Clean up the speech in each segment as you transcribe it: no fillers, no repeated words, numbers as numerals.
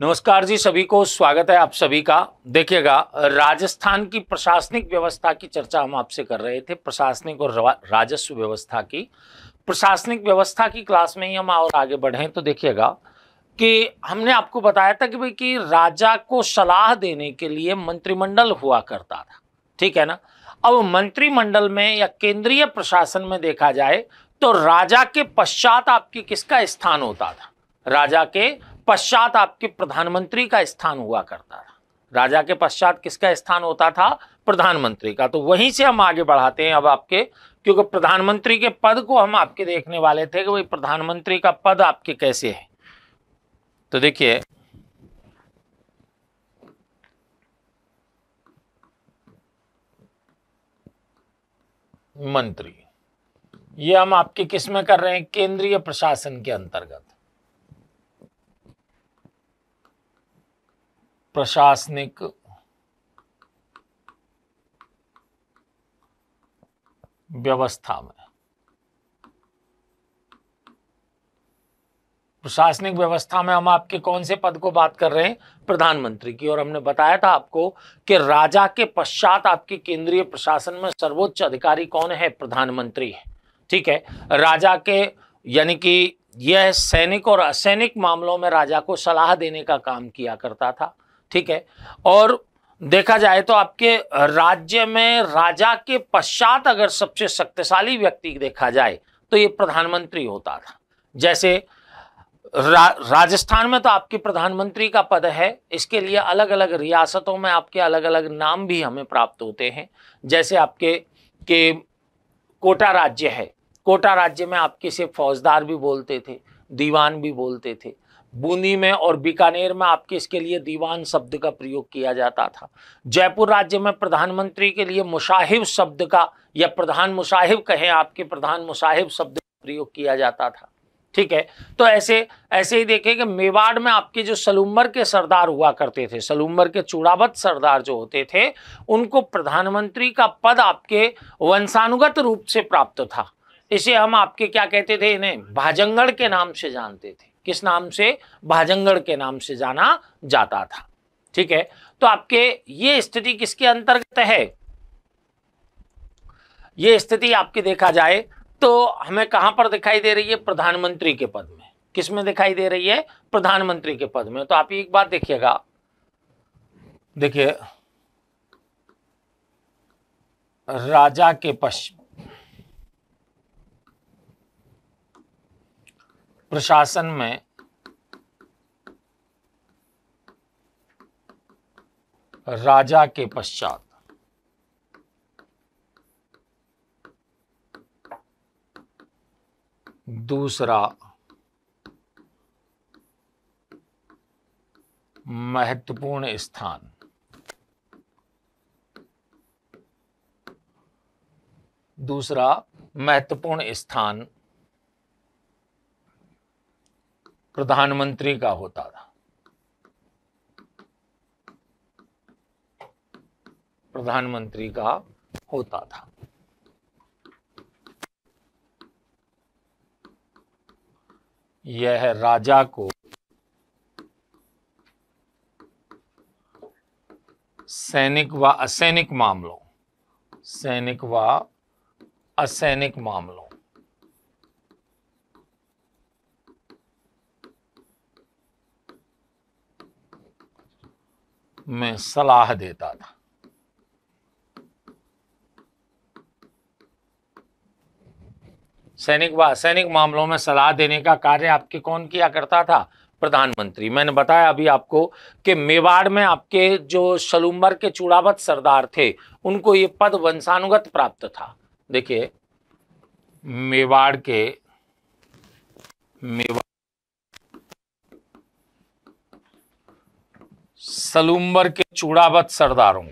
नमस्कार जी, सभी को स्वागत है आप सभी का। देखिएगा, राजस्थान की प्रशासनिक व्यवस्था की चर्चा हम आपसे कर रहे थे, प्रशासनिक और राजस्व व्यवस्था की। प्रशासनिक व्यवस्था की क्लास में ही हम और आगे बढ़े तो देखिएगा कि हमने आपको बताया था कि भाई कि राजा को सलाह देने के लिए मंत्रिमंडल हुआ करता था, ठीक है ना। अब मंत्रिमंडल में या केंद्रीय प्रशासन में देखा जाए तो राजा के पश्चात आपकी किसका स्थान होता था? राजा के पश्चात आपके प्रधानमंत्री का स्थान हुआ करता था। राजा के पश्चात किसका स्थान होता था? प्रधानमंत्री का। तो वहीं से हम आगे बढ़ाते हैं अब आपके, क्योंकि प्रधानमंत्री के पद को हम आपके देखने वाले थे कि भाई प्रधानमंत्री का पद आपके कैसे है। तो देखिए, मंत्री, ये हम आपके किस में कर रहे हैं? केंद्रीय प्रशासन के अंतर्गत प्रशासनिक व्यवस्था में। प्रशासनिक व्यवस्था में हम आपके कौन से पद को बात कर रहे हैं? प्रधानमंत्री की। और हमने बताया था आपको कि राजा के पश्चात आपके केंद्रीय प्रशासन में सर्वोच्च अधिकारी कौन है? प्रधानमंत्री है, ठीक है। राजा के यानी कि यह सैनिक और असैनिक मामलों में राजा को सलाह देने का काम किया करता था, ठीक है। और देखा जाए तो आपके राज्य में राजा के पश्चात अगर सबसे शक्तिशाली व्यक्ति देखा जाए तो ये प्रधानमंत्री होता था। जैसे राजस्थान में तो आपके प्रधानमंत्री का पद है, इसके लिए अलग अलग रियासतों में आपके अलग अलग नाम भी हमें प्राप्त होते हैं। जैसे आपके के कोटा राज्य है, कोटा राज्य में आपके से फौजदार भी बोलते थे, दीवान भी बोलते थे। बूंदी में और बीकानेर में आपके इसके लिए दीवान शब्द का प्रयोग किया जाता था। जयपुर राज्य में प्रधानमंत्री के लिए मुशाहिब शब्द का, या प्रधान मुशाहिब कहें, आपके प्रधान मुशाहिब शब्द का प्रयोग किया जाता था, ठीक है। तो ऐसे ऐसे ही देखें कि मेवाड़ में आपके जो सलूमर के सरदार हुआ करते थे, सलूमर के चूड़ावत सरदार जो होते थे, उनको प्रधानमंत्री का पद आपके वंशानुगत रूप से प्राप्त था। इसे हम आपके क्या कहते थे? इन्हें भाजंगड़ के नाम से जानते थे। किस नाम से? भाजंगड़ के नाम से जाना जाता था, ठीक है। तो आपके ये स्थिति किसके अंतर्गत है? ये स्थिति आपके देखा जाए तो हमें कहां पर दिखाई दे रही है? प्रधानमंत्री के पद में। किस में दिखाई दे रही है? प्रधानमंत्री के पद में। तो आप एक बात देखिएगा, देखिए, राजा के प्रशासन में राजा के पश्चात दूसरा महत्वपूर्ण स्थान प्रधानमंत्री का होता था। प्रधानमंत्री का होता था। यह राजा को सैनिक व असैनिक मामलों में सलाह देता था। सैनिक व असैनिक मामलों में सलाह देने का कार्य आपके कौन किया करता था? प्रधानमंत्री। मैंने बताया अभी आपको कि मेवाड़ में आपके जो सलूमर के चूड़ावत सरदार थे, उनको ये पद वंशानुगत प्राप्त था। देखिए, सलूमर के चूड़ावत सरदारों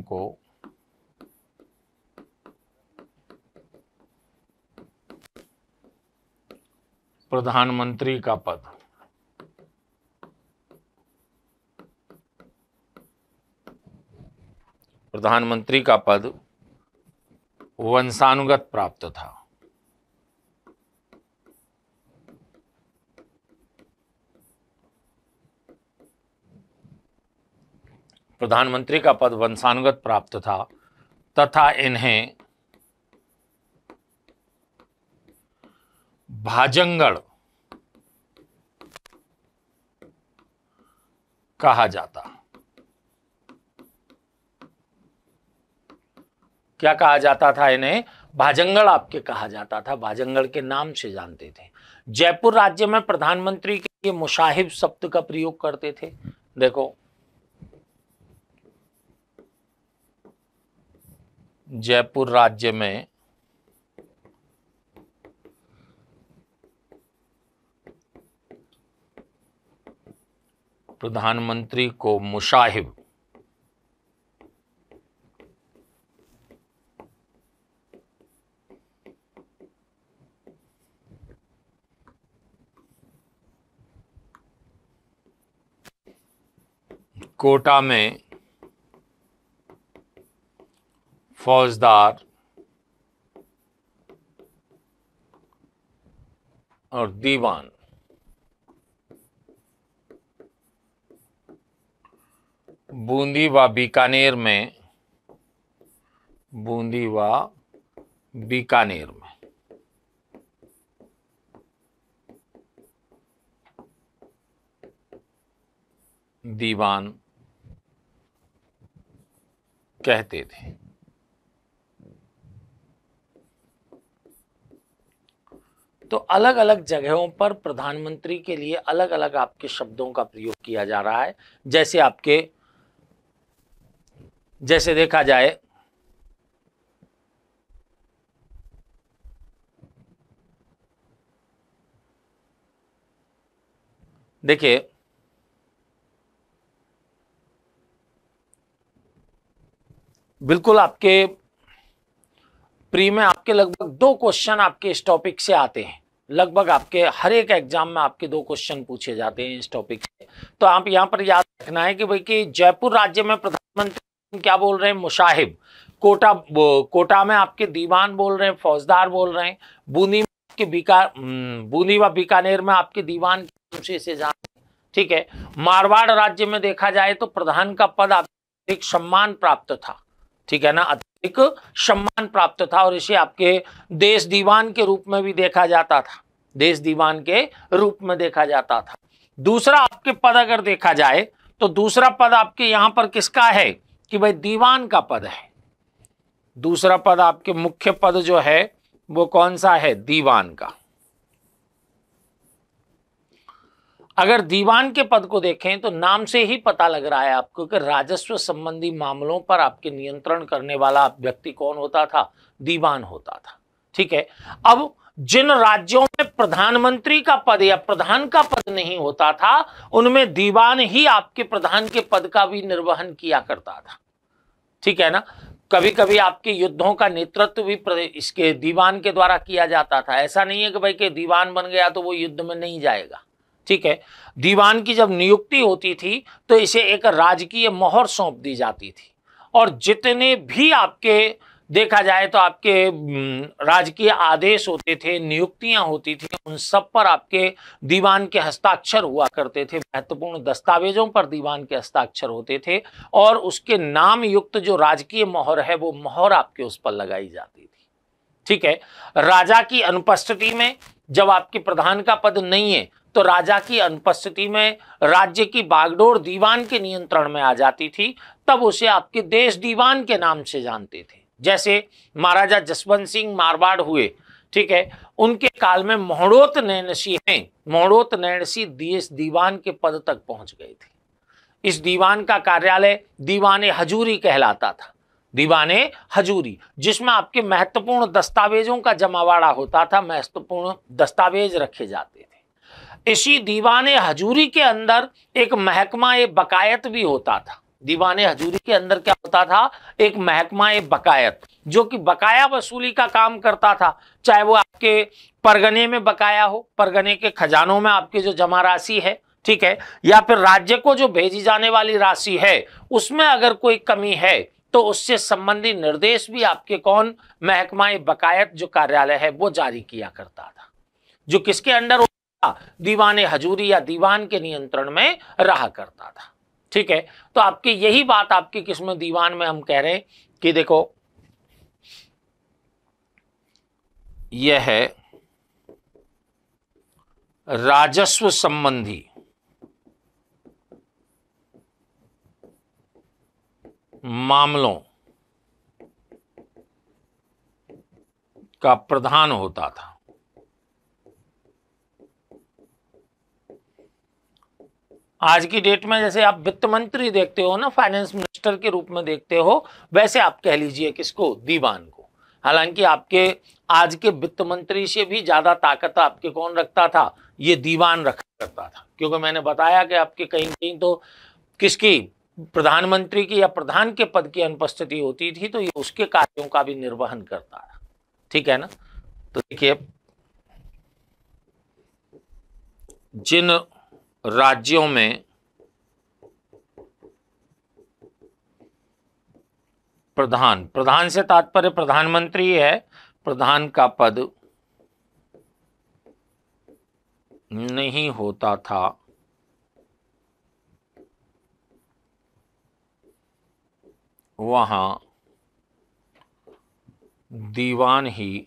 को प्रधानमंत्री का पद वंशानुगत प्राप्त था। प्रधानमंत्री का पद वंशानुगत प्राप्त था तथा इन्हें भाजंगड़ कहा जाता। क्या कहा जाता था? इन्हें भाजंगड़ आपके कहा जाता था, भाजंगड़ के नाम से जानते थे। जयपुर राज्य में प्रधानमंत्री के लिए मुशाहिब शब्द का प्रयोग करते थे। देखो, जयपुर राज्य में प्रधानमंत्री को मुशाहिब कोटा में फौजदार और दीवान, बूंदी व बीकानेर में दीवान कहते थे। तो अलग अलग जगहों पर प्रधानमंत्री के लिए अलग अलग आपके शब्दों का प्रयोग किया जा रहा है। जैसे देखा जाए, देखिए बिल्कुल आपके प्री में आपके लगभग 2 क्वेश्चन आपके इस टॉपिक से आते हैं। लगभग आपके हर एक एग्जाम में आपके 2 क्वेश्चन पूछे जाते हैं इस टॉपिक से। तो आप यहां पर याद रखना है कि भाई कि जयपुर राज्य में प्रधानमंत्री क्या बोल रहे हैं? मुशाहिब। कोटा में आपके दीवान बोल रहे हैं, फौजदार बोल रहे हैं। बूंदी व बीकानेर में आपके दीवान से जान। ठीक है। मारवाड़ राज्य में देखा जाए तो प्रधान का पद आपको एक सम्मान प्राप्त था। ठीक है ना, एक सम्मान प्राप्त था और इसे आपके देश दीवान के रूप में भी देखा जाता था, देश दीवान के रूप में देखा जाता था। दूसरा आपके पद अगर देखा जाए तो दूसरा पद आपके यहां पर किसका है कि भाई दीवान का पद है। दूसरा पद आपके मुख्य पद जो है वो कौन सा है? दीवान का। अगर दीवान के पद को देखें तो नाम से ही पता लग रहा है आपको कि राजस्व संबंधी मामलों पर आपके नियंत्रण करने वाला व्यक्ति कौन होता था? दीवान होता था। ठीक है। अब जिन राज्यों में प्रधानमंत्री का पद या प्रधान का पद नहीं होता था उनमें दीवान ही आपके प्रधान के पद का भी निर्वहन किया करता था। ठीक है ना। कभी कभी आपके युद्धों का नेतृत्व भी इसके दीवान के द्वारा किया जाता था। ऐसा नहीं है कि भाई के दीवान बन गया तो वो युद्ध में नहीं जाएगा। ठीक है। दीवान की जब नियुक्ति होती थी तो इसे एक राजकीय मोहर सौंप दी जाती थी और जितने भी आपके देखा जाए तो आपके राजकीय आदेश होते थे, नियुक्तियां होती थी, उन सब पर आपके दीवान के हस्ताक्षर हुआ करते थे। महत्वपूर्ण दस्तावेजों पर दीवान के हस्ताक्षर होते थे और उसके नाम युक्त जो राजकीय मोहर है वो मोहर आपके उस पर लगाई जाती थी। ठीक है। राजा की अनुपस्थिति में जब आपके प्रधान का पद नहीं है तो राजा की अनुपस्थिति में राज्य की बागडोर दीवान के नियंत्रण में आ जाती थी, तब उसे आपके देश दीवान के नाम से जानते थे। जैसे महाराजा जसवंत सिंह मारवाड़ हुए, ठीक है, उनके काल में मोहड़ोत नैणसी देश दीवान के पद तक पहुंच गए थे। इस दीवान का कार्यालय दीवाने हजूरी कहलाता था। दीवाने हजूरी, जिसमें आपके महत्वपूर्ण दस्तावेजों का जमावाड़ा होता था, महत्वपूर्ण दस्तावेज रखे जाते थे। इसी दीवाने हजूरी के अंदर एक महकमा ए बकायत भी होता था। दीवाने हजूरी के अंदर क्या होता था? एक महकमा ए बकायत, जो कि बकाया वसूली का काम करता था। चाहे वो आपके परगने में बकाया हो, परगने के खजानों में आपकी जो जमा राशि है, ठीक है, या फिर राज्य को जो भेजी जाने वाली राशि है उसमें अगर कोई कमी है तो उससे संबंधित निर्देश भी आपके कौन? महकमा ए बकायत जो कार्यालय है वो जारी किया करता था, जो किसके अंडर? दीवाने हजूरी या दीवान के नियंत्रण में रहा करता था। ठीक है, तो आपकी यही बात आपकी किसमें, दीवान में हम कह रहे हैं कि देखो यह है राजस्व संबंधी मामलों का प्रधान होता था। आज की डेट में जैसे आप वित्त मंत्री देखते हो ना, फाइनेंस मिनिस्टर के रूप में देखते हो, वैसे आप कह लीजिए किसको, दीवान को। हालांकि आपके आज के वित्त मंत्री से भी ज्यादा ताकत आपके कौन रखता था, ये दीवान रखा करता था, क्योंकि मैंने बताया कि आपके कहीं कहीं तो किसकी, प्रधानमंत्री की या प्रधान के पद की अनुपस्थिति होती थी, तो ये उसके कार्यों का भी निर्वहन करता था। ठीक है ना। तो देखिए, जिन राज्यों में प्रधान से तात्पर्य प्रधानमंत्री है, प्रधान का पद नहीं होता था, वहां दीवान ही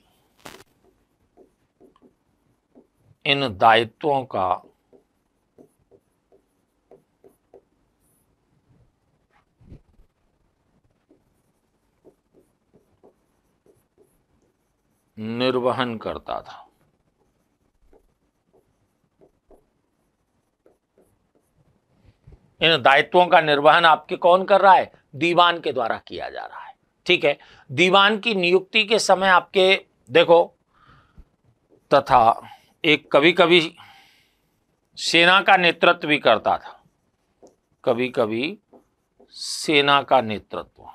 इन दायित्वों का निर्वहन करता था। इन दायित्वों का निर्वहन आपके कौन कर रहा है, दीवान के द्वारा किया जा रहा है। ठीक है, दीवान की नियुक्ति के समय आपके देखो, तथा एक कभी कभी सेना का नेतृत्व भी करता था, कभी कभी सेना का नेतृत्व।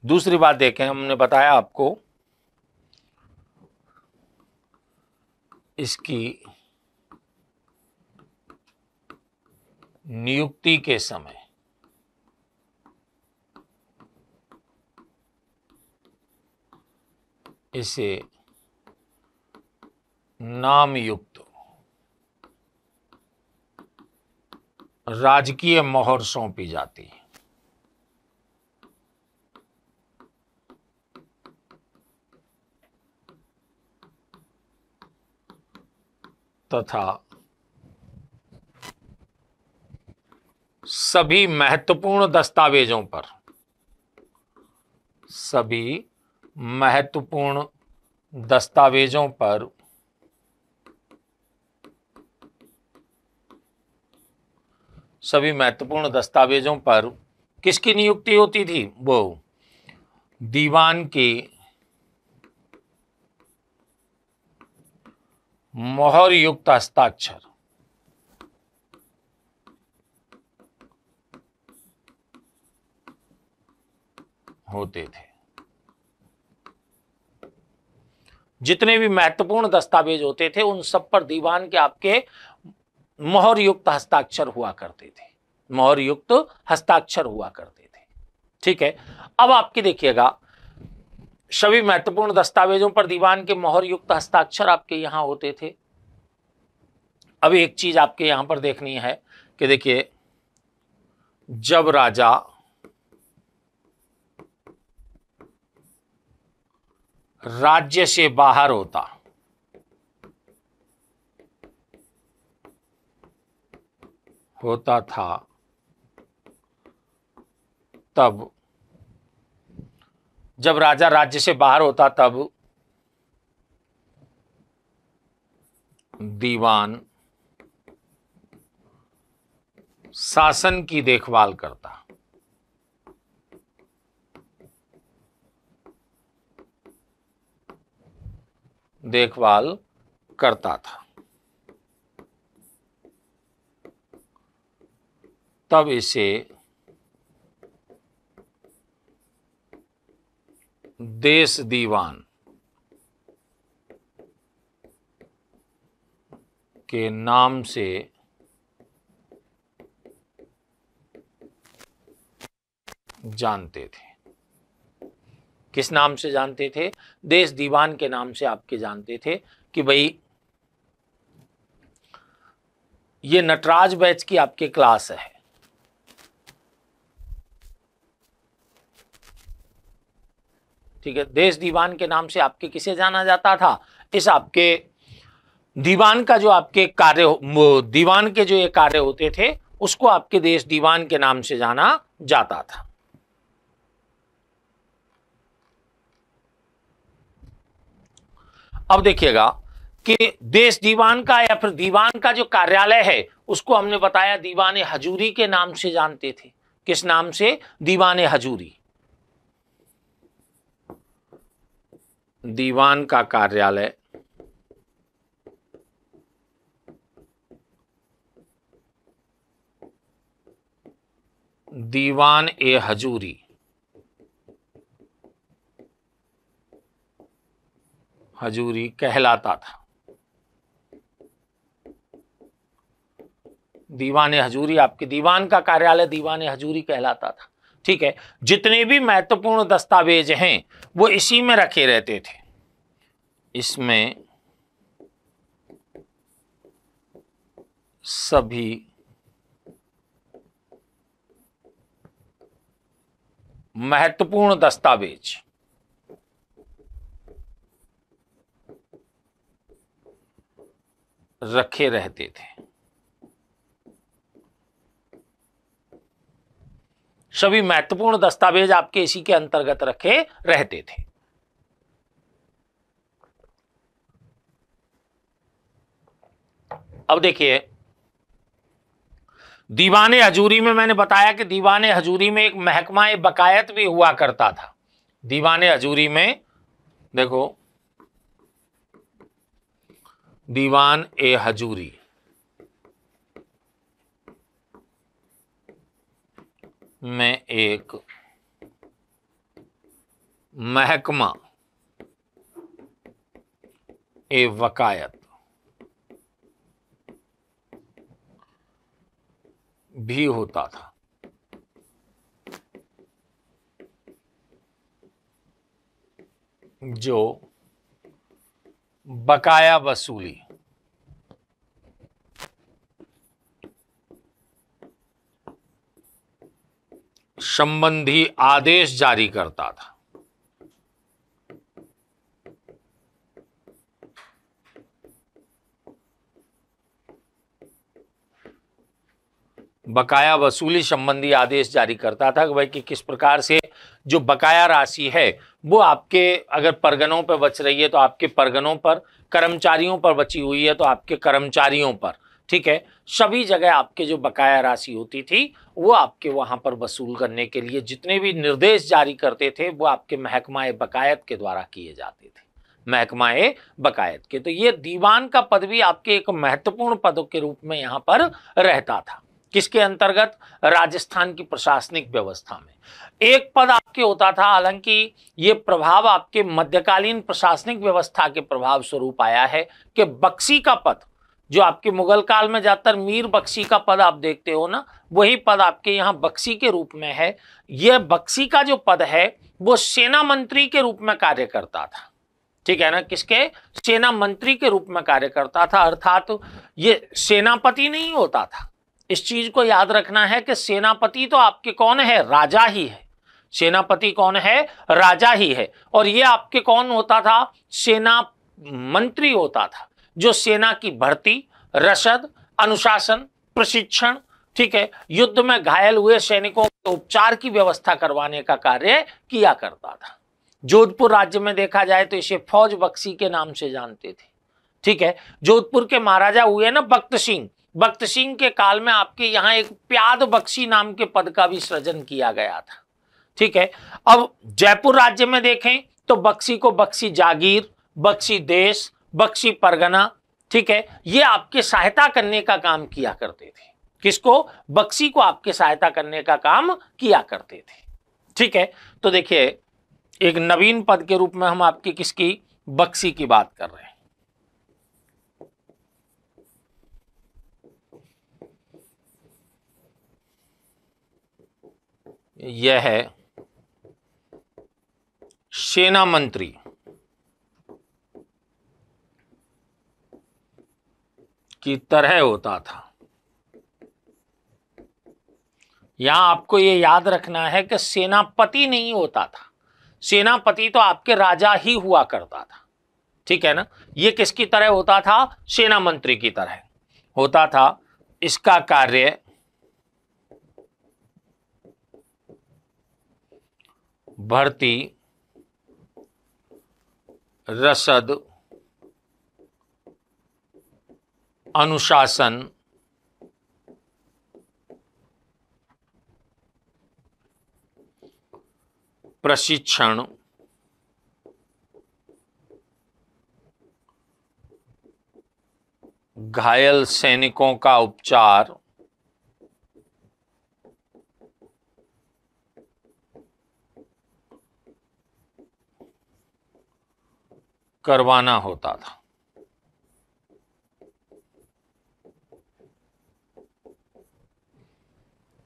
दूसरी बात देखें, हमने बताया आपको इसकी नियुक्ति के समय इसे नाम युक्त राजकीय मोहर सौंपी जाती है, तथा सभी महत्वपूर्ण दस्तावेजों पर, सभी महत्वपूर्ण दस्तावेजों पर सभी महत्वपूर्ण दस्तावेजों पर किसकी नियुक्ति होती थी, वो दीवान के मोहर युक्त हस्ताक्षर होते थे। जितने भी महत्वपूर्ण दस्तावेज होते थे उन सब पर दीवान के आपके मोहर युक्त हस्ताक्षर हुआ करते थे, मोहर युक्त हस्ताक्षर हुआ करते थे। ठीक है, अब आपके देखिएगा, सभी महत्वपूर्ण दस्तावेजों पर दीवान के मोहर युक्त हस्ताक्षर आपके यहां होते थे। अब एक चीज आपके यहां पर देखनी है कि देखिए, जब राजा राज्य से बाहर होता था, तब जब राजा राज्य से बाहर होता तब दीवान शासन की देखभाल करता, था। तब इसे देश दीवान के नाम से जानते थे। किस नाम से जानते थे? देश दीवान के नाम से आपके जानते थे कि भाई ये नटराज बैच की आपके क्लास है। ठीक है, देश दीवान के नाम से आपके किसे जाना जाता था? इस आपके दीवान का जो आपके कार्य, दीवान के जो ये कार्य होते थे उसको आपके देश दीवान के नाम से जाना जाता था। अब देखिएगा कि देश दीवान का या फिर दीवान का जो कार्यालय है उसको हमने बताया दीवान हजूरी के नाम से जानते थे। किस नाम से? दीवान हजूरी। दीवान का कार्यालय दीवान ए हजूरी, हजूरी कहलाता था। दीवान हजूरी, आपके दीवान का कार्यालय दीवान हजूरी कहलाता था। ठीक है, जितने भी महत्वपूर्ण दस्तावेज हैं वो इसी में रखे रहते थे। इसमें सभी महत्वपूर्ण दस्तावेज रखे रहते थे। सभी महत्वपूर्ण दस्तावेज आपके इसी के अंतर्गत रखे रहते थे। अब देखिए, दीवाने हजूरी में मैंने बताया कि दीवाने हजूरी में एक महकमा बकायत भी हुआ करता था। दीवाने हजूरी में देखो, दीवान ए हजूरी में एक महकमा ए वकायत भी होता था। जो बकाया वसूली संबंधी आदेश जारी करता था। बकाया वसूली संबंधी आदेश जारी करता था कि भाई कि किस प्रकार से जो बकाया राशि है वो आपके अगर परगनों पर बच रही है तो आपके परगनों पर, कर्मचारियों पर बची हुई है तो आपके कर्मचारियों पर, ठीक है, सभी जगह आपके जो बकाया राशि होती थी वो आपके वहां पर वसूल करने के लिए जितने भी निर्देश जारी करते थे वो आपके महकमा बकायत के द्वारा किए जाते थे। महकमा बकायत के, तो ये दीवान का पद भी आपके एक महत्वपूर्ण पद के रूप में यहां पर रहता था। किसके अंतर्गत? राजस्थान की प्रशासनिक व्यवस्था में एक पद आपके होता था। हालांकि ये प्रभाव आपके मध्यकालीन प्रशासनिक व्यवस्था के प्रभाव स्वरूप आया है कि बख्शी का पद, जो आपके मुगल काल में ज्यादातर मीर बख्शी का पद आप देखते हो ना, वही पद आपके यहाँ बख्शी के रूप में है। यह बख्शी का जो पद है वो सेना मंत्री के रूप में कार्य करता था। ठीक है ना, किसके? सेना मंत्री के रूप में कार्य करता था, अर्थात ये सेनापति नहीं होता था। इस चीज को याद रखना है कि सेनापति तो आपके कौन है? राजा ही है। सेनापति कौन है? राजा ही है। और ये आपके कौन होता था? सेना मंत्री होता था, जो सेना की भर्ती, रसद, अनुशासन, प्रशिक्षण, ठीक है, युद्ध में घायल हुए सैनिकों के उपचार की व्यवस्था करवाने का कार्य किया करता था। जोधपुर राज्य में देखा जाए तो इसे फौज बख्शी के नाम से जानते थे। ठीक है, जोधपुर के महाराजा हुए ना बख्त सिंह, बख्त सिंह के काल में आपके यहाँ एक प्याद बख्शी नाम के पद का भी सृजन किया गया था। ठीक है, अब जयपुर राज्य में देखें तो बख्शी को बख्शी जागीर, बख्शी देश, बख्शी परगना, ठीक है, ये आपके सहायता करने का काम किया करते थे। किसको? बख्शी को आपके सहायता करने का काम किया करते थे। ठीक है, तो देखिए एक नवीन पद के रूप में हम आपकी किसकी? बख्शी की बात कर रहे हैं। यह है सेना मंत्री की तरह होता था। यहां आपको यह याद रखना है कि सेनापति नहीं होता था। सेनापति तो आपके राजा ही हुआ करता था, ठीक है ना। ये किसकी तरह होता था? सेना मंत्री की तरह होता था। इसका कार्य भर्ती, रसद, अनुशासन, प्रशिक्षण, घायल सैनिकों का उपचार, करवाना होता था।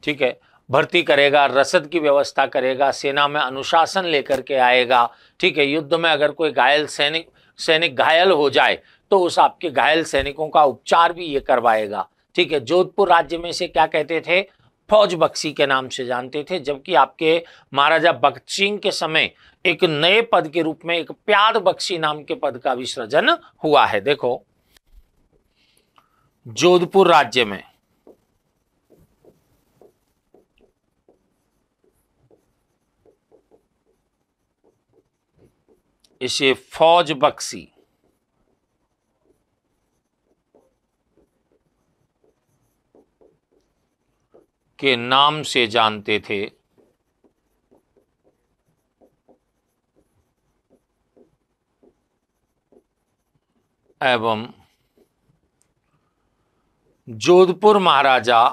ठीक है, भर्ती करेगा, रसद की व्यवस्था करेगा, सेना में अनुशासन लेकर के आएगा। ठीक है, युद्ध में अगर कोई घायल सैनिक घायल हो जाए तो उस आपके घायल सैनिकों का उपचार भी ये करवाएगा। ठीक है, जोधपुर राज्य में से क्या कहते थे? फौज बख्शी के नाम से जानते थे। जबकि आपके महाराजा भगत सिंह के समय एक नए पद के रूप में एक प्याद बख्शी नाम के पद का भी सृजन हुआ है। देखो, जोधपुर राज्य में इसे फौज बख्शी के नाम से जानते थे। एवं जोधपुर महाराजा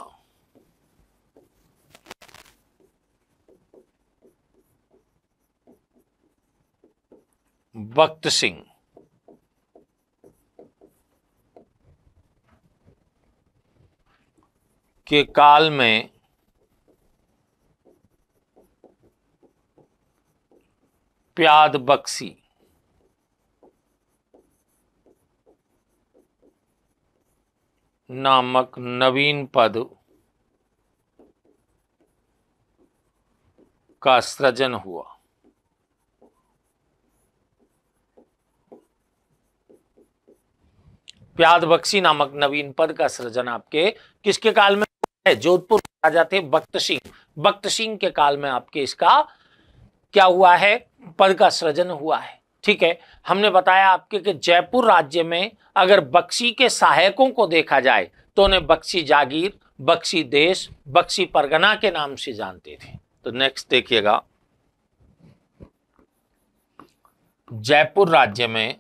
भगत सिंह के काल में प्याद बख्शी नामक नवीन पद का सृजन हुआ। प्याद बख्शी नामक नवीन पद का सृजन आपके किसके काल में है? जोधपुर राजा थे भगत सिंह। भगत सिंह के काल में आपके इसका क्या हुआ है? पद का सृजन हुआ है। ठीक है, हमने बताया आपके कि जयपुर राज्य में अगर बख्शी के सहायकों को देखा जाए तो उन्हें बख्शी जागीर, बख्शी देश, बख्शी परगना के नाम से जानते थे। तो नेक्स्ट देखिएगा, जयपुर राज्य में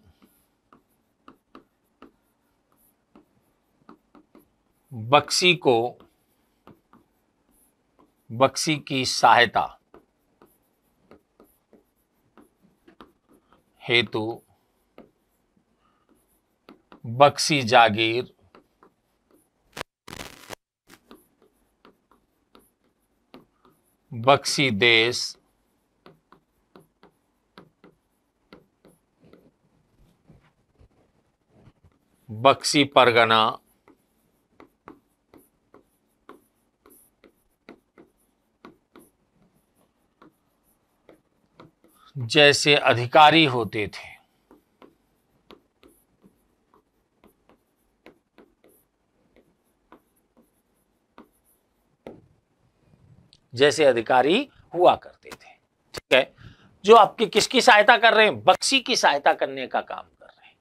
बख्शी की सहायता हेतु बख्शी जागीर, बख्शी देश, बख्शी परगना, जैसे अधिकारी होते थे। जैसे अधिकारी हुआ करते थे। ठीक है, जो आपकी किसकी सहायता कर रहे हैं? बख्शी की सहायता करने का काम कर रहे हैं।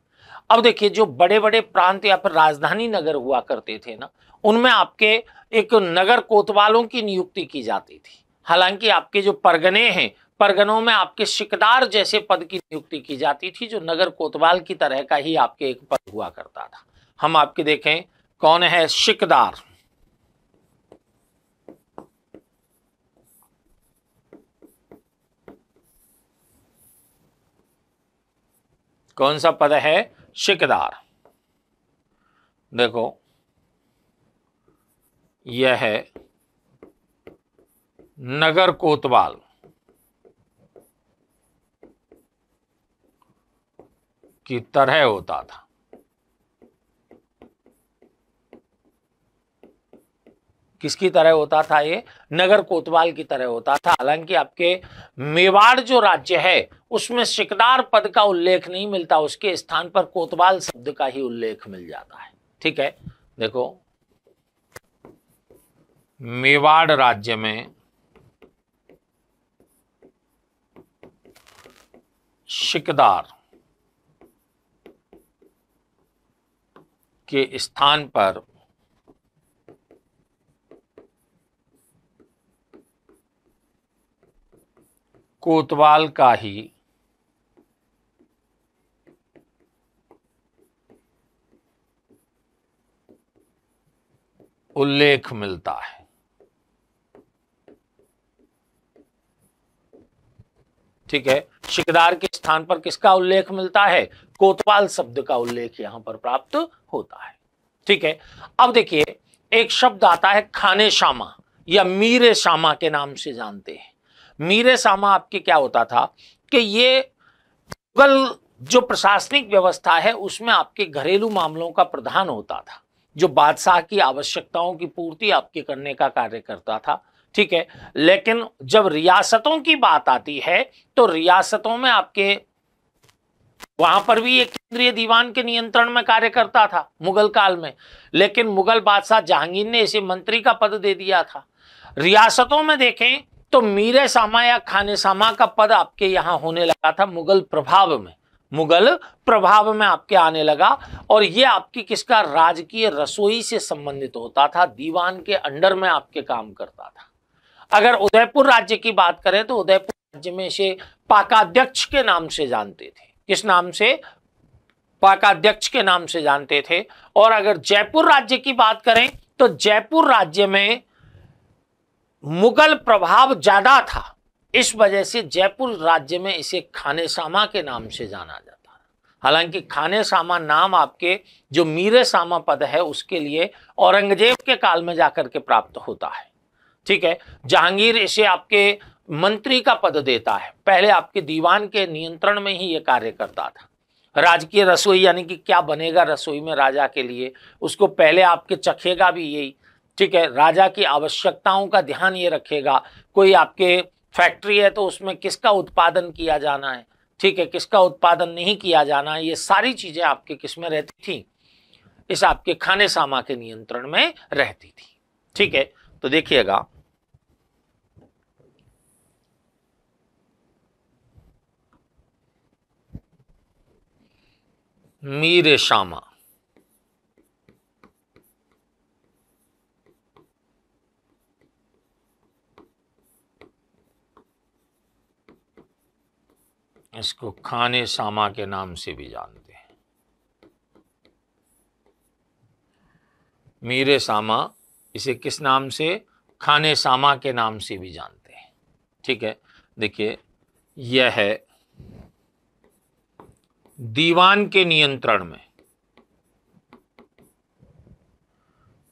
अब देखिए, जो बड़े बड़े प्रांत या फिर राजधानी नगर हुआ करते थे ना, उनमें आपके एक नगर कोतवालों की नियुक्ति की जाती थी। हालांकि आपके जो परगने हैं, परगनों में आपके शिकदार जैसे पद की नियुक्ति की जाती थी, जो नगर कोतवाल की तरह का ही आपके एक पद हुआ करता था। हम आपके देखें, कौन है शिकदार? कौन सा पद है? शिकदार। देखो, यह है नगर कोतवाल। की तरह होता था। किसकी तरह होता था? ये नगर कोतवाल की तरह होता था। हालांकि आपके मेवाड़ जो राज्य है उसमें सिकदार पद का उल्लेख नहीं मिलता, उसके स्थान पर कोतवाल शब्द का ही उल्लेख मिल जाता है। ठीक है, देखो मेवाड़ राज्य में सिकदार के स्थान पर कोतवाल का ही उल्लेख मिलता है। ठीक है, सिकदार के स्थान पर किसका उल्लेख मिलता है? कोतवाल शब्द का उल्लेख यहां पर प्राप्त होता है। ठीक है, अब देखिए एक शब्द आता है खाने शामा या मीरे शामा के नाम से जानते हैं। मीरे शामा आपके क्या होता था कि ये मुगल जो प्रशासनिक व्यवस्था है उसमें आपके घरेलू मामलों का प्रधान होता था, जो बादशाह की आवश्यकताओं की पूर्ति आपके करने का कार्य करता था। ठीक है, लेकिन जब रियासतों की बात आती है तो रियासतों में आपके वहां पर भी एक केंद्रीय दीवान के नियंत्रण में कार्य करता था मुगल काल में, लेकिन मुगल बादशाह जहांगीर ने इसे मंत्री का पद दे दिया था। रियासतों में देखें तो मीरे सामा या खाने सामा का पद आपके यहां होने लगा था मुगल प्रभाव में, मुगल प्रभाव में आपके आने लगा, और ये आपकी किसका? राजकीय रसोई से संबंधित होता था, दीवान के अंडर में आपके काम करता था। अगर उदयपुर राज्य की बात करें तो उदयपुर राज्य में इसे पाकाध्यक्ष के नाम से जानते थे। किस नाम से? पाकाध्यक्ष के नाम से जानते थे। और अगर जयपुर राज्य की बात करें तो जयपुर राज्य में मुगल प्रभाव ज्यादा था, इस वजह से जयपुर राज्य में इसे खाने सामा के नाम से जाना जाता है। हालांकि खाने सामा नाम आपके जो मीरे सामा पद है उसके लिए औरंगजेब के काल में जाकर के प्राप्त होता है। ठीक है, जहांगीर इसे आपके मंत्री का पद देता है, पहले आपके दीवान के नियंत्रण में ही यह कार्य करता था। राजकीय रसोई यानी कि क्या बनेगा रसोई में राजा के लिए, उसको पहले आपके चखेगा भी यही। ठीक है, राजा की आवश्यकताओं का ध्यान ये रखेगा। कोई आपके फैक्ट्री है तो उसमें किसका उत्पादन किया जाना है, ठीक है, किसका उत्पादन नहीं किया जाना है, ये सारी चीजें आपके किसमें रहती थी? इस आपके खाने सामा के नियंत्रण में रहती थी। ठीक है, तो देखिएगा मीरे शामा इसको खाने सामा के नाम से भी जानते हैं। मीरे सामा इसे किस नाम से? खाने सामा के नाम से भी जानते हैं। ठीक है, देखिए यह है दीवान के नियंत्रण में,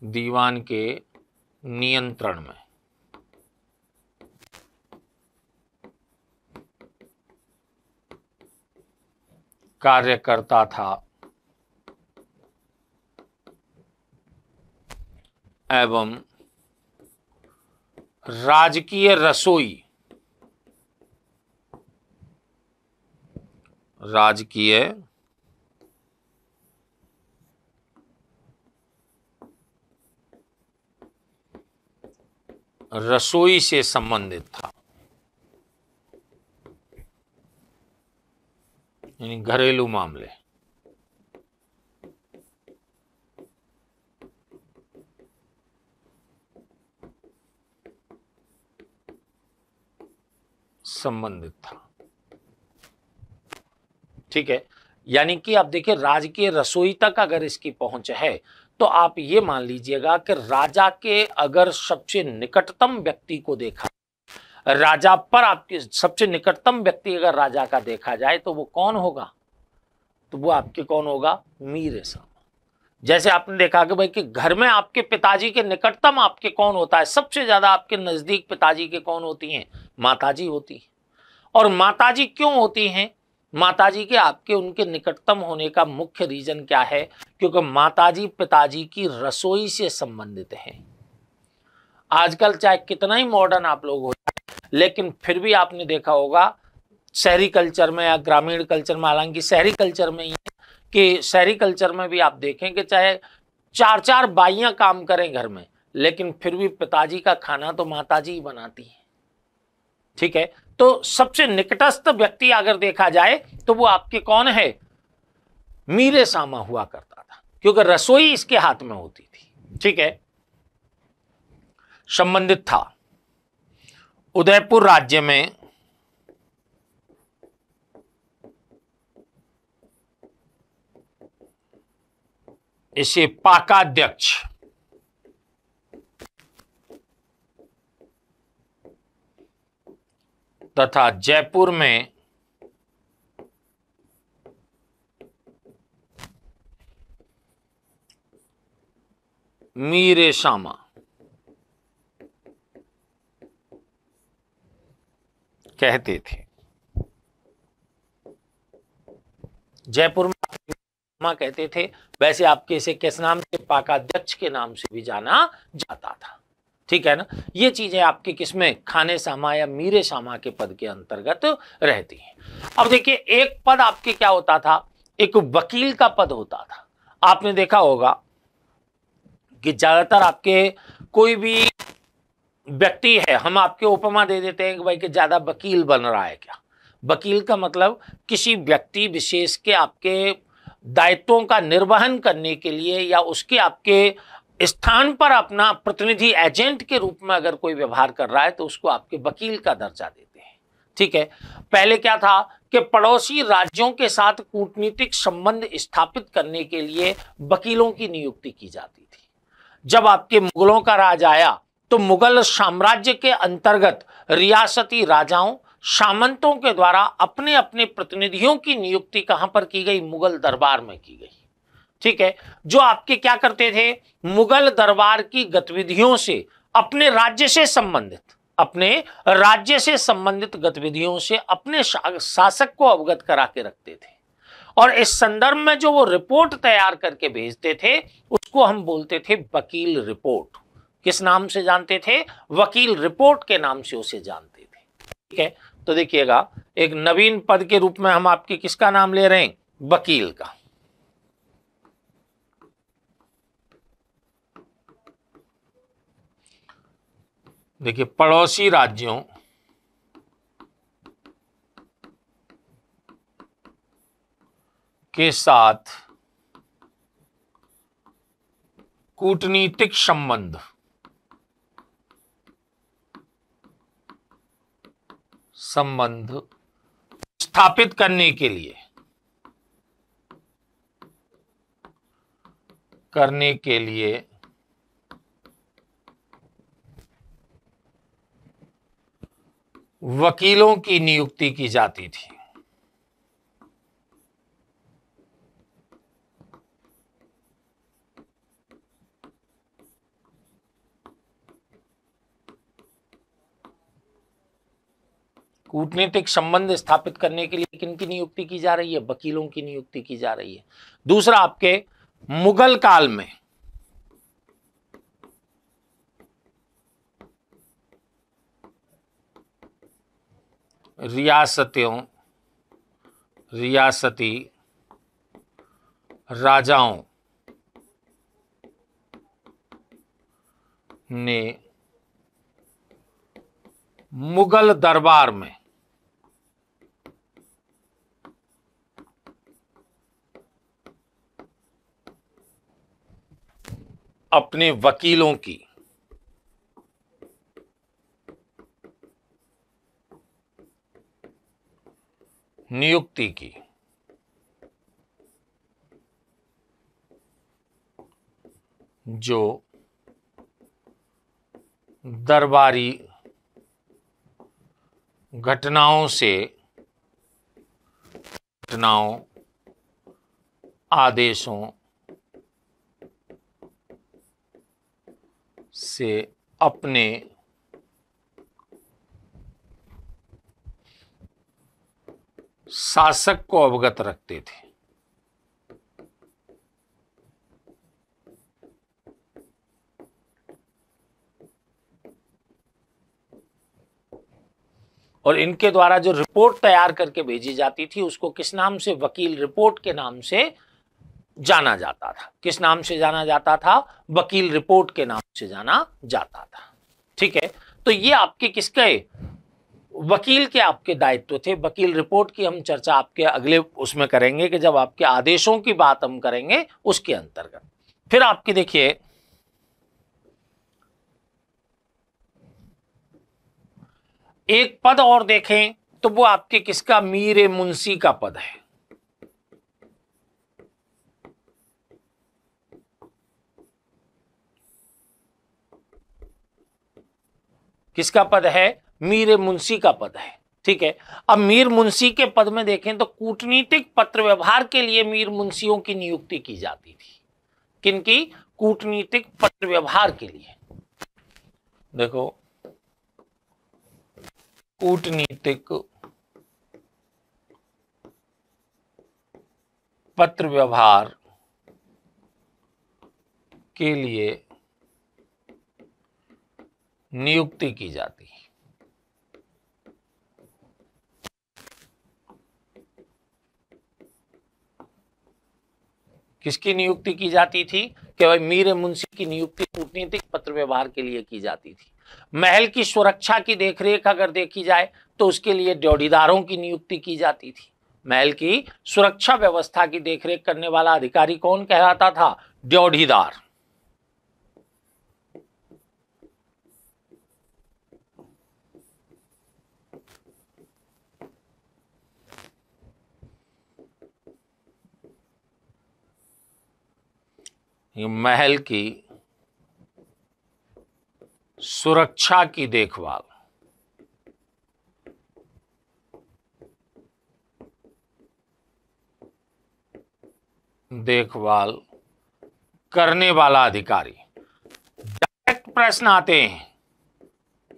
दीवान के नियंत्रण में कार्य करता था एवं राजकीय रसोई, राजकीय रसोई से संबंधित था, यानी घरेलू मामले। संबंधित था। ठीक है, यानी कि आप देखिए राजकीय रसोई तक अगर इसकी पहुंच है तो आप ये मान लीजिएगा कि राजा के अगर सबसे निकटतम व्यक्ति को देखा, राजा पर आपके सबसे निकटतम व्यक्ति अगर राजा का देखा जाए तो वो कौन होगा? तो वो आपके कौन होगा? मीरे सामा। जैसे आपने देखा कि भाई कि घर में आपके पिताजी के निकटतम आपके कौन होता है? सबसे ज्यादा आपके नजदीक पिताजी के कौन होती हैं? माताजी होती हैं। और माताजी क्यों होती हैं? माताजी के आपके उनके निकटतम होने का मुख्य रीजन क्या है? क्योंकि माताजी पिताजी की रसोई से संबंधित हैं। आजकल चाहे कितना ही मॉडर्न आप लोग हो, लेकिन फिर भी आपने देखा होगा शहरी कल्चर में या ग्रामीण कल्चर में, हालांकि शहरी कल्चर में ही है कि शहरी कल्चर में भी आप देखें कि चाहे चार चार बाइयां काम करें घर में, लेकिन फिर भी पिताजी का खाना तो माताजी ही बनाती है। ठीक है, तो सबसे निकटस्थ व्यक्ति अगर देखा जाए तो वो आपके कौन है? मीरे सामा हुआ करता था, क्योंकि रसोई इसके हाथ में होती थी। ठीक है, संबंधित था। उदयपुर राज्य में इसे पाकाध्यक्ष तथा जयपुर में मीरे सामा कहते थे। जयपुर में सामा कहते थे, वैसे आपके इसे किस नाम से? पाकाध्यक्ष के नाम से भी जाना जाता था। ठीक है ना, ये चीजें आपके किसमें? खाने सामा या मीरे सामा के पद के अंतर्गत रहती हैं। अब देखिए, एक पद आपके क्या होता था? एक वकील का पद होता था। आपने देखा होगा कि ज्यादातर आपके कोई भी व्यक्ति है, हम आपके उपमा दे देते हैं कि भाई कि ज्यादा वकील बन रहा है क्या? वकील का मतलब किसी व्यक्ति विशेष के आपके दायित्वों का निर्वहन करने के लिए या उसके आपके स्थान पर अपना प्रतिनिधि एजेंट के रूप में अगर कोई व्यवहार कर रहा है तो उसको आपके वकील का दर्जा देते हैं। ठीक है, पहले क्या था कि पड़ोसी राज्यों के साथ कूटनीतिक संबंध स्थापित करने के लिए वकीलों की नियुक्ति की जाती थी। जब आपके मुगलों का राज आया तो मुगल साम्राज्य के अंतर्गत रियासती राजाओं, सामंतों के द्वारा अपने अपने प्रतिनिधियों की नियुक्ति कहां पर की गई? मुगल दरबार में की गई। ठीक है, जो आपके क्या करते थे? मुगल दरबार की गतिविधियों से अपने राज्य से संबंधित गतिविधियों से अपने शासक को अवगत करा के रखते थे, और इस संदर्भ में जो वो रिपोर्ट तैयार करके भेजते थे उसको हम बोलते थे वकील रिपोर्ट। किस नाम से जानते थे? वकील रिपोर्ट के नाम से उसे जानते थे। ठीक है, तो देखिएगा, एक नवीन पद के रूप में हम आपके किसका नाम ले रहे हैं? वकील का। देखिए, पड़ोसी राज्यों के साथ कूटनीतिक संबंध स्थापित करने के लिए वकीलों की नियुक्ति की जाती थी। कूटनीतिक संबंध स्थापित करने के लिए किनकी नियुक्ति की जा रही है? वकीलों की नियुक्ति की जा रही है। दूसरा, आपके मुगल काल में रियासती राजाओं ने मुगल दरबार में अपने वकीलों की नियुक्ति की। जो दरबारी घटनाओं आदेशों से अपने शासक को अवगत रखते थे। और इनके द्वारा जो रिपोर्ट तैयार करके भेजी जाती थी उसको किस नाम से, वकील रिपोर्ट के नाम से जाना जाता था। किस नाम से जाना जाता था? वकील रिपोर्ट के नाम से जाना जाता था। ठीक है, तो ये आपके किसके, वकील के आपके दायित्व थे। वकील रिपोर्ट की हम चर्चा आपके अगले उसमें करेंगे कि जब आपके आदेशों की बात हम करेंगे उसके अंतर्गत। फिर आपकी देखिए एक पद और देखें तो वो आपके किसका, मीर मुंशी का पद है। किसका पद है? मीर मुंशी का पद है। ठीक है, अब मीर मुंशी के पद में देखें तो कूटनीतिक पत्र व्यवहार के लिए मीर मुंशियों की नियुक्ति की जाती थी। किनकी? कूटनीतिक पत्र व्यवहार के लिए। देखो, कूटनीतिक पत्र व्यवहार के लिए नियुक्ति की जाती है। किसकी नियुक्ति की जाती थी? कि भाई मीर मुंशी की नियुक्ति कूटनीतिक पत्र व्यवहार के लिए की जाती थी। महल की सुरक्षा की देखरेख अगर देखी जाए तो उसके लिए ड्योढ़ीदारों की नियुक्ति की जाती थी। महल की सुरक्षा व्यवस्था की देखरेख करने वाला अधिकारी कौन कहलाता था? ड्योढ़ीदार। महल की सुरक्षा की देखभाल करने वाला अधिकारी। डायरेक्ट प्रश्न आते हैं,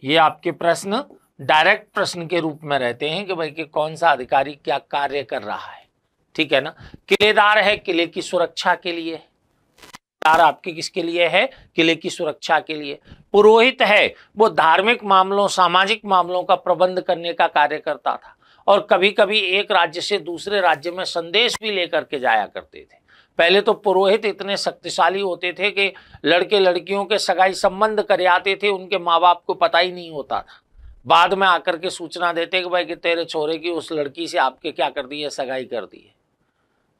ये आपके प्रश्न डायरेक्ट प्रश्न के रूप में रहते हैं कि भाई कि कौन सा अधिकारी क्या कार्य कर रहा है। ठीक है ना। किलेदार है, किले की सुरक्षा के लिए। आपके किसके लिए है? किले की सुरक्षा के लिए। पुरोहित है, वो धार्मिक मामलों सामाजिक मामलों का प्रबंध करने का कार्य करता था और कभी कभी एक राज्य से दूसरे राज्य में संदेश भी लेकर के जाया करते थे। पहले तो पुरोहित इतने शक्तिशाली होते थे कि लड़के लड़कियों के सगाई संबंध कर आते थे, उनके माँ बाप को पता ही नहीं होता था। बाद में आकर के सूचना देते कि भाई कि तेरे छोरे की उस लड़की से आपके क्या कर दी है, सगाई कर दी है।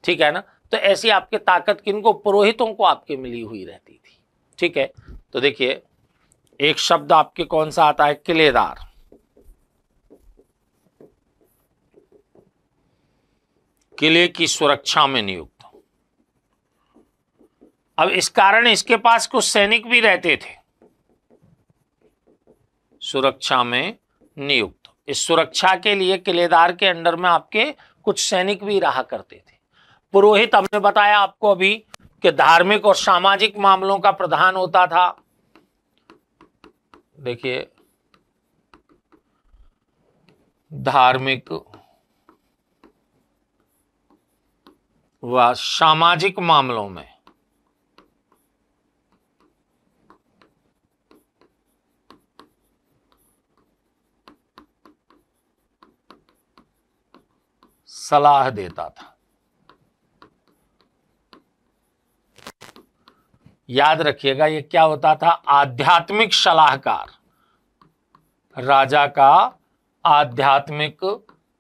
ठीक है ना। तो ऐसी आपके ताकत किनको? पुरोहितों को आपके मिली हुई रहती थी। ठीक है, तो देखिए एक शब्द आपके कौन सा आता है? किलेदार। किले की सुरक्षा में नियुक्त। अब इस कारण इसके पास कुछ सैनिक भी रहते थे। सुरक्षा में नियुक्त, इस सुरक्षा के लिए किलेदार के अंडर में आपके कुछ सैनिक भी रहा करते थे। पुरोहित हमने बताया आपको अभी कि धार्मिक और सामाजिक मामलों का प्रधान होता था। देखिए धार्मिक व सामाजिक मामलों में सलाह देता था। याद रखिएगा ये क्या होता था? आध्यात्मिक सलाहकार। राजा का आध्यात्मिक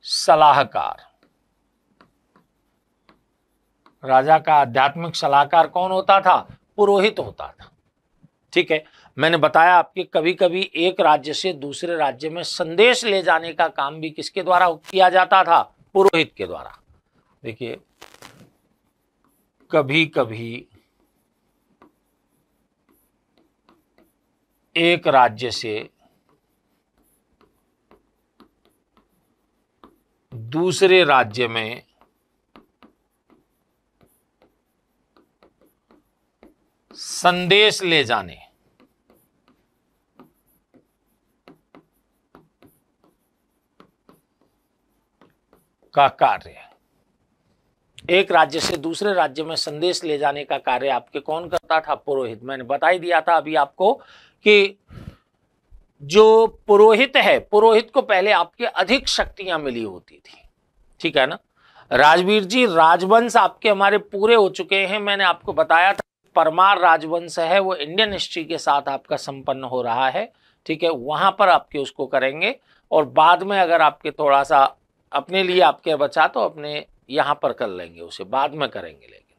सलाहकार। राजा का आध्यात्मिक सलाहकार कौन होता था? पुरोहित होता था। ठीक है, मैंने बताया आपके कभी कभी एक राज्य से दूसरे राज्य में संदेश ले जाने का काम भी किसके द्वारा किया जाता था? पुरोहित के द्वारा। देखिए कभी कभी एक राज्य से दूसरे राज्य में संदेश ले जाने का कार्य, एक राज्य से दूसरे राज्य में संदेश ले जाने का कार्य आपके कौन करता था? पुरोहित। मैंने बता ही दिया था अभी आपको कि जो पुरोहित है, पुरोहित को पहले आपके अधिक शक्तियां मिली होती थी, ठीक है ना। राजवीर जी, राजवंश आपके हमारे पूरे हो चुके हैं। मैंने आपको बताया था परमार राजवंश है वो इंडियन हिस्ट्री के साथ आपका संपन्न हो रहा है, ठीक है, वहां पर आपके उसको करेंगे। और बाद में अगर आपके थोड़ा सा अपने लिए आपके बचा तो अपने यहां पर कर लेंगे, उसे बाद में करेंगे, लेकिन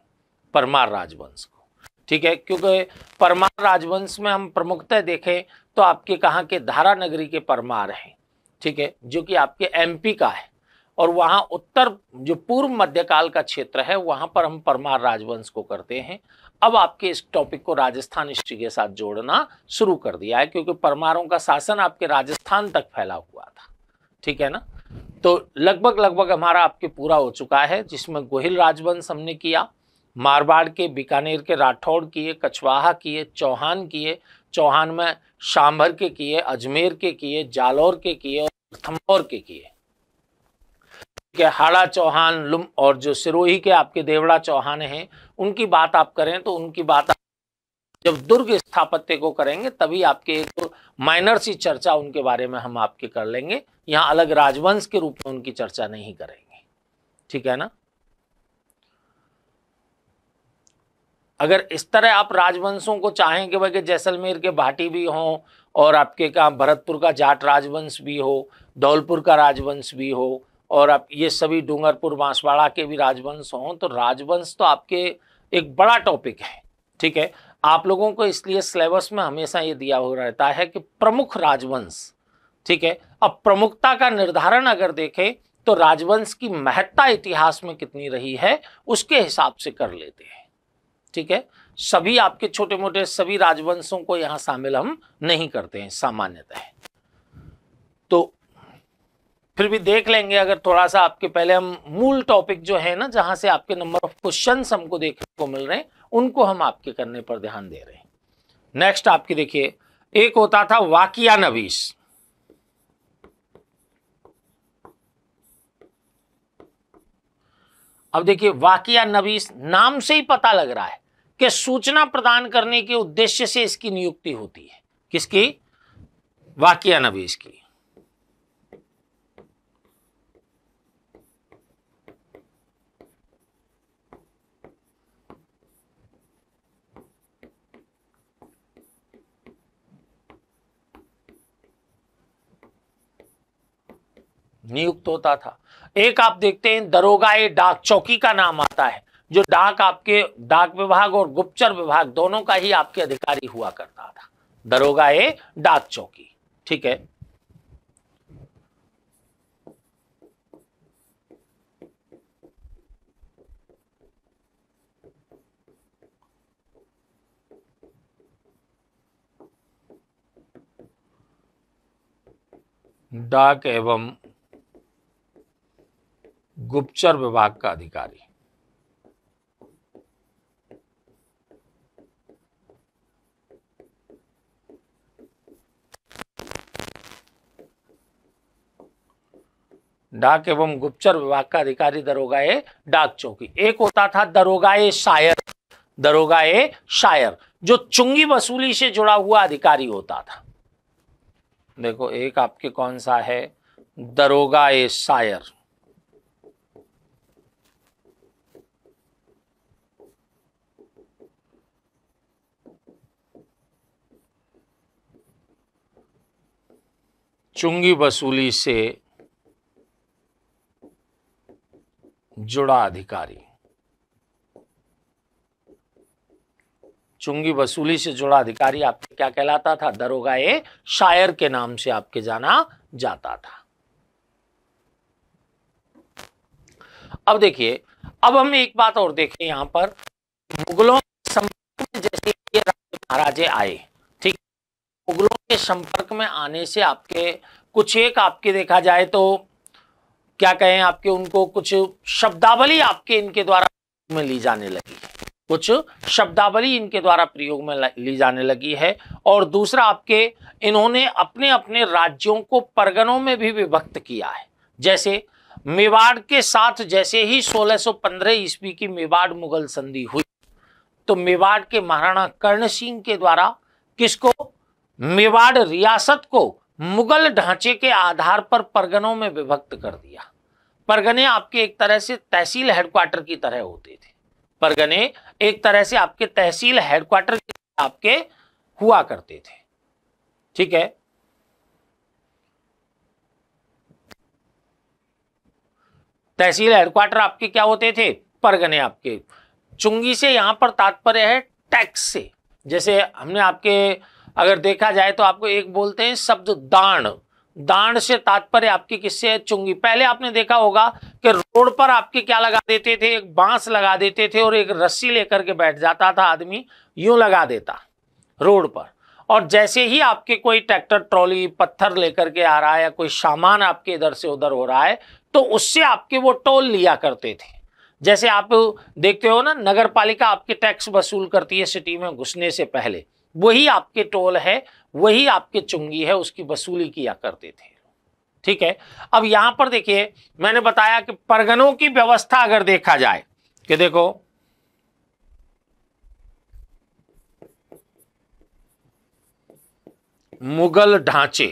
परमार राजवंश को, ठीक है। क्योंकि परमार राजवंश में हम प्रमुखतः देखें तो आपके कहाँ के धारा नगरी के परमार हैं, ठीक है, जो कि आपके एमपी का है। और वहाँ उत्तर जो पूर्व मध्यकाल का क्षेत्र है वहाँ पर हम परमार राजवंश को करते हैं। अब आपके इस टॉपिक को राजस्थान हिस्ट्री के साथ जोड़ना शुरू कर दिया है, क्योंकि परमारों का शासन आपके राजस्थान तक फैला हुआ था, ठीक है ना। तो लगभग हमारा आपके पूरा हो चुका है, जिसमें गोहिल राजवंश हमने किया, मारवाड़ के, बीकानेर के राठौड़ किए, कछवाहा किए, चौहान किए, चौहान में शांभर के किए, अजमेर के किए, जालौर के किए और थम्बौर के किए, के हाड़ा चौहान, लुम और जो सिरोही के आपके देवड़ा चौहान हैं उनकी बात आप करें तो उनकी बात आप जब दुर्ग स्थापत्य को करेंगे तभी आपके एक माइनर सी चर्चा उनके बारे में हम आपके कर लेंगे। यहाँ अलग राजवंश के रूप में उनकी चर्चा नहीं करेंगे, ठीक है ना। अगर इस तरह आप राजवंशों को चाहें कि भाई जैसलमेर के भाटी भी हों और आपके का भरतपुर का जाट राजवंश भी हो, धौलपुर का राजवंश भी हो और आप ये सभी डूंगरपुर बांसवाड़ा के भी राजवंश हों, तो राजवंश तो आपके एक बड़ा टॉपिक है, ठीक है। आप लोगों को इसलिए सिलेबस में हमेशा ये दिया हुआ रहता है कि प्रमुख राजवंश, ठीक है। अब प्रमुखता का निर्धारण अगर देखें तो राजवंश की महत्ता इतिहास में कितनी रही है उसके हिसाब से कर लेते हैं, ठीक है। सभी आपके छोटे मोटे सभी राजवंशों को यहां शामिल हम नहीं करते हैं सामान्यतः, तो फिर भी देख लेंगे। अगर थोड़ा सा आपके पहले हम मूल टॉपिक जो है ना, जहां से आपके नंबर ऑफ क्वेश्चंस हमको देखने को मिल रहे हैं, उनको हम आपके करने पर ध्यान दे रहे हैं। नेक्स्ट आपके देखिए, एक होता था वाकिया नवीस। अब देखिए वाकिया नवीस नाम से ही पता लग रहा है कि सूचना प्रदान करने के उद्देश्य से इसकी नियुक्ति होती है। किसकी? वाकिया नवीस की। नियुक्त होता था। एक आप देखते हैं दरोगाए डाक चौकी का नाम आता है, जो डाक आपके डाक विभाग और गुप्तचर विभाग दोनों का ही आपके अधिकारी हुआ करता था, दरोगाए डाक चौकी, ठीक है। डाक एवं गुप्तचर विभाग का अधिकारी। डाक एवं गुप्तचर विभाग का अधिकारी दरोगाए डाक चौकी। एक होता था दरोगाए शायर। दरोगाए शायर जो चुंगी वसूली से जुड़ा हुआ अधिकारी होता था। देखो एक आपके कौन सा है, दरोगाए शायर। चुंगी वसूली से जुड़ा अधिकारी। चुंगी वसूली से जुड़ा अधिकारी आपके क्या कहलाता था? दरोगाए शायर के नाम से आपके जाना जाता था। अब देखिए, अब हम एक बात और देखें यहां पर, मुगलों के संपर्क में जैसे ये महाराजे आए, ठीक, मुगलों के संपर्क में आने से आपके कुछ एक आपके देखा जाए तो क्या कहें आपके उनको कुछ शब्दावली आपके इनके द्वारा में ली जाने लगी है, कुछ शब्दावली इनके द्वारा प्रयोग में ली जाने लगी है। और दूसरा आपके इन्होंने अपने अपने राज्यों को परगनों में भी विभक्त किया है। जैसे मेवाड़ के साथ जैसे ही 1615 ईस्वी की मेवाड़ मुगल संधि हुई तो मेवाड़ के महाराणा कर्ण सिंह के द्वारा किसको, मेवाड़ रियासत को मुगल ढांचे के आधार पर परगनों में विभक्त कर दिया। परगने आपके एक तरह से तहसील हेडक्वार्टर की तरह होते थे। परगने एक तरह से आपके तहसील हेडक्वार्टर आपके हुआ करते थे। ठीक है, तहसील हेडक्वार्टर आपके क्या होते थे, परगने आपके। चुंगी से यहां पर तात्पर्य है टैक्स से। जैसे हमने आपके अगर देखा जाए तो आपको एक बोलते हैं शब्द दान, दान से तात्पर्य आपकी किससे है, चुंगी। पहले आपने देखा होगा कि रोड पर आपके क्या लगा देते थे, एक बांस लगा देते थे और एक रस्सी लेकर के बैठ जाता था आदमी, यूं लगा देता रोड पर। और जैसे ही आपके कोई ट्रैक्टर ट्रॉली पत्थर लेकर के आ रहा है या कोई सामान आपके इधर से उधर हो रहा है तो उससे आपके वो टोल लिया करते थे। जैसे आप देखते हो ना, नगर पालिका आपके टैक्स वसूल करती है सिटी में घुसने से पहले, वही आपके टोल है, वही आपके चुंगी है, उसकी वसूली किया करते थे। ठीक है, अब यहां पर देखिए मैंने बताया कि परगनों की व्यवस्था अगर देखा जाए कि देखो मुगल ढांचे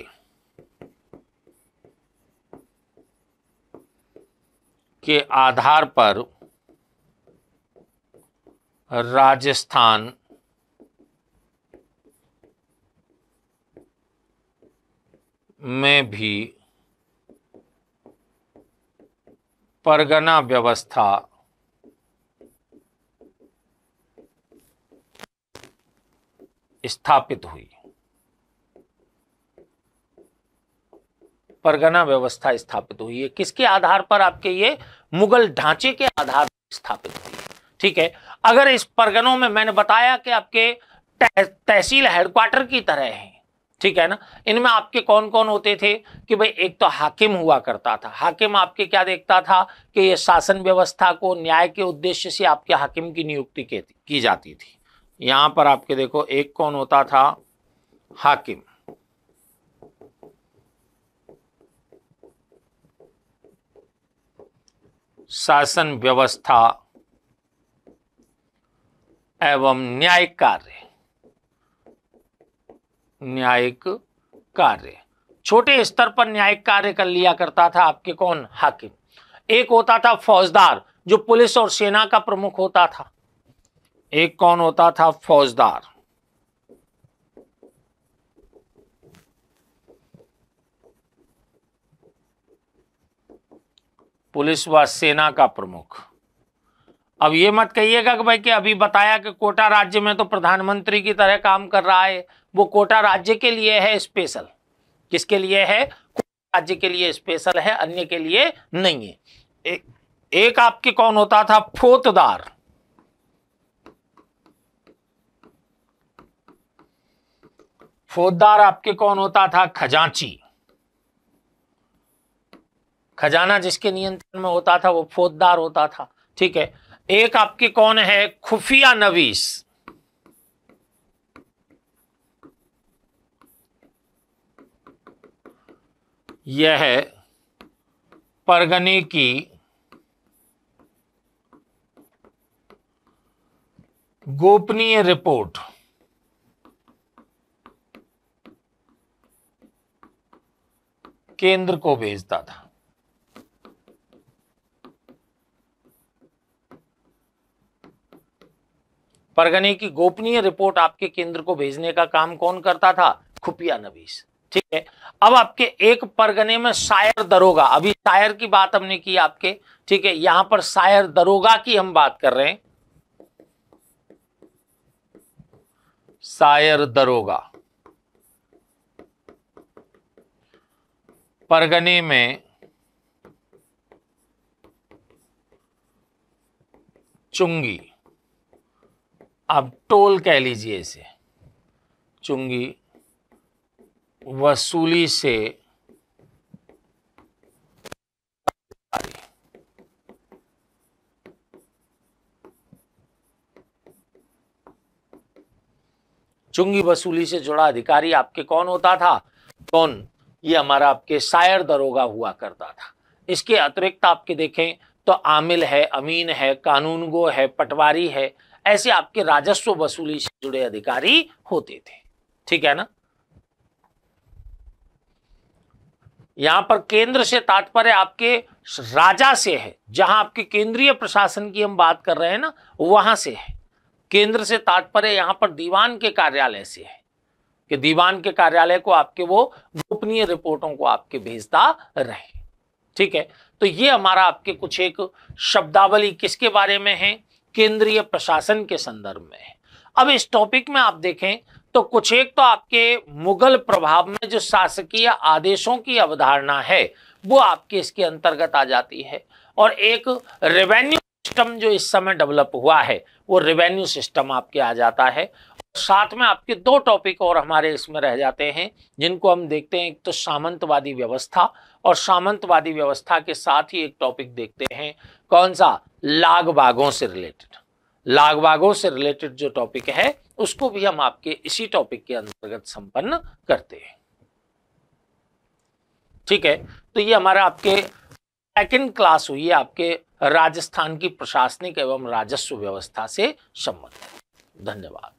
के आधार पर राजस्थान में भी परगना व्यवस्था स्थापित हुई। परगना व्यवस्था स्थापित हुई है किसके आधार पर, आपके ये मुगल ढांचे के आधार पर स्थापित हुई है। ठीक है, अगर इस परगनों में मैंने बताया कि आपके तहसील हेडक्वार्टर की तरह है, ठीक है ना, इनमें आपके कौन कौन होते थे कि भाई एक तो हाकिम हुआ करता था। हाकिम आपके क्या देखता था कि ये शासन व्यवस्था को न्याय के उद्देश्य से आपके हाकिम की नियुक्ति की जाती थी। यहां पर आपके देखो एक कौन होता था, हाकिम। शासन व्यवस्था एवं न्यायिक कार्य, न्यायिक कार्य, छोटे स्तर पर न्यायिक कार्य कर लिया करता था आपके कौन, हाकिम। एक होता था फौजदार जो पुलिस और सेना का प्रमुख होता था। एक कौन होता था, फौजदार। पुलिस व सेना का प्रमुख। अब ये मत कहिएगा कि भाई कि अभी बताया कि कोटा राज्य में तो प्रधानमंत्री की तरह काम कर रहा है, वो कोटा राज्य के लिए है स्पेशल। किसके लिए है, कोटा राज्य के लिए स्पेशल है, अन्य के लिए नहीं है। एक आपके कौन होता था, फौजदार। फौजदार आपके कौन होता था, खजांची। खजाना जिसके नियंत्रण में होता था वो फौजदार होता था। ठीक है, एक आपके कौन है, खुफिया नवीस। यह परगने की गोपनीय रिपोर्ट केंद्र को भेजता था। परगने की गोपनीय रिपोर्ट आपके केंद्र को भेजने का काम कौन करता था, खुफिया नवीस। ठीक है, अब आपके एक परगने में शायर दरोगा, अभी शायर की बात हमने की आपके, ठीक है, यहां पर शायर दरोगा की हम बात कर रहे हैं। शायर दरोगा परगने में चुंगी, अब टोल कह लीजिए इसे, चुंगी वसूली से चुंगी वसूली से जुड़ा अधिकारी आपके कौन होता था, कौन, ये हमारा आपके शायर दरोगा हुआ करता था। इसके अतिरिक्त आपके देखें तो आमिल है, अमीन है, कानूनगो है, पटवारी है, ऐसे आपके राजस्व वसूली से जुड़े अधिकारी होते थे। ठीक है ना। यहां पर केंद्र से तात्पर्य आपके राजा से है, जहां आपके केंद्रीय प्रशासन की हम बात कर रहे हैं ना, वहां से है। केंद्र से तात्पर्य यहां पर दीवान के कार्यालय से है कि दीवान के कार्यालय को आपके वो गोपनीय रिपोर्टों को आपके भेजता रहे। ठीक है, तो ये हमारा आपके कुछ एक शब्दावली किसके बारे में है, केंद्रीय प्रशासन के संदर्भ में है। अब इस टॉपिक में आप देखें तो कुछ एक तो आपके मुगल प्रभाव में जो शासकीय आदेशों की अवधारणा है वो आपके इसके अंतर्गत आ जाती है, और एक रेवेन्यू सिस्टम जो इस समय डेवलप हुआ है वो रेवेन्यू सिस्टम आपके आ जाता है। साथ में आपके दो टॉपिक और हमारे इसमें रह जाते हैं जिनको हम देखते हैं, एक तो सामंतवादी व्यवस्था, और सामंतवादी व्यवस्था के साथ ही एक टॉपिक देखते हैं कौन सा, लाग बागों से रिलेटेड। लाग बागों से रिलेटेड जो टॉपिक है उसको भी हम आपके इसी टॉपिक के अंतर्गत संपन्न करते हैं। ठीक है, तो ये हमारा आपके सेकंड क्लास हुई है आपके राजस्थान की प्रशासनिक एवं राजस्व व्यवस्था से संबंधित। धन्यवाद।